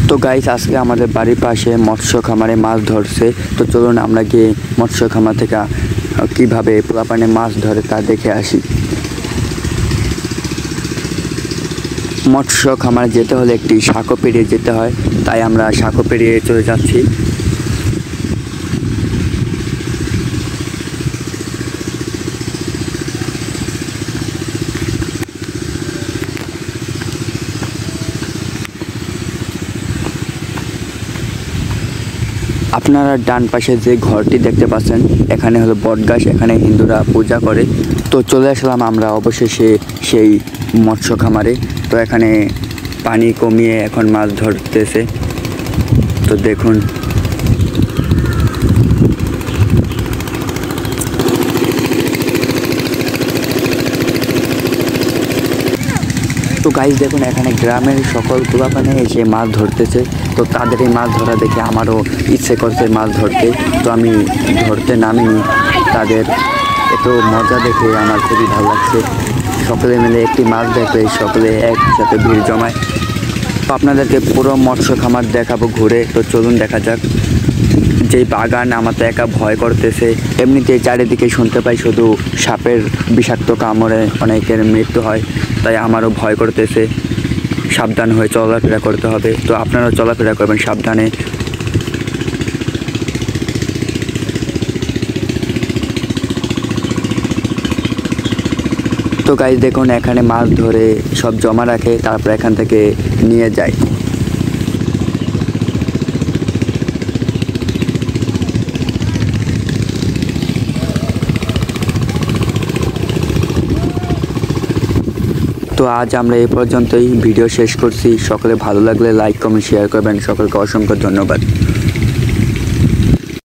তো গাইস আজকে আমাদের বাড়ির পাশে মৎস্য খামারে মাছ ধরছে। তো চলুন আমরা গিয়ে মৎস্য খামার থেকে কিভাবে পোলাপানে মাছ ধরে তা দেখে আসি। মৎস্য খামারে যেতে হলে একটি সাঁকো পেরিয়ে যেতে হয়, তাই আমরা সাঁকো পেরিয়ে চলে যাচ্ছি। আপনারা ডান পাশে যে ঘরটি দেখতে পাচ্ছেন, এখানে হলো বটগাছ, এখানে হিন্দুরা পূজা করে। তো চলে আসলাম আমরা অবশেষে সেই মৎস্য খামারে। তো এখানে পানি কমিয়ে এখন মাছ ধরতেছে। তো দেখুন, তো গাইস দেখুন এখানে গ্রামের সকল পোলাপানে এসে মাছ ধরতেছে। তো তাদের এই মাছ ধরা দেখে আমারও ইচ্ছে করছে মাছ ধরতে। তো আমি ধরতে নামিনি, তাদের এত মজা দেখে আমার খুবই ভালো লাগছে। সকলে মিলে একটি মাছ দেখে সকলে একসাথে ভিড় জমায়। তো আপনাদেরকে পুরো মৎস্য খামার দেখাবো ঘুরে। তো চলুন দেখা যাক। যেই বাগান, আমার তো একা ভয় করতেছে। এমনিতে চারিদিকে শুনতে পাই শুধু সাপের বিষাক্ত কামড়ে অনেকের মৃত্যু হয়, তাই আমারও ভয় করতেছে। সাবধান হয়ে চলাফেরা করতে হবে। তো আপনারাও চলাফেরা করবেন সাবধানে। তো গাইস দেখুন এখানে মাছ ধরে সব জমা রাখে, তারপর এখান থেকে নিয়ে যায়। তো আজ আমরা এই পর্যন্তই ভিডিও শেষ করছি। সকলে ভালো লাগলে লাইক কমেন্ট শেয়ার করবেন। সকলকে অসংখ্য ধন্যবাদ।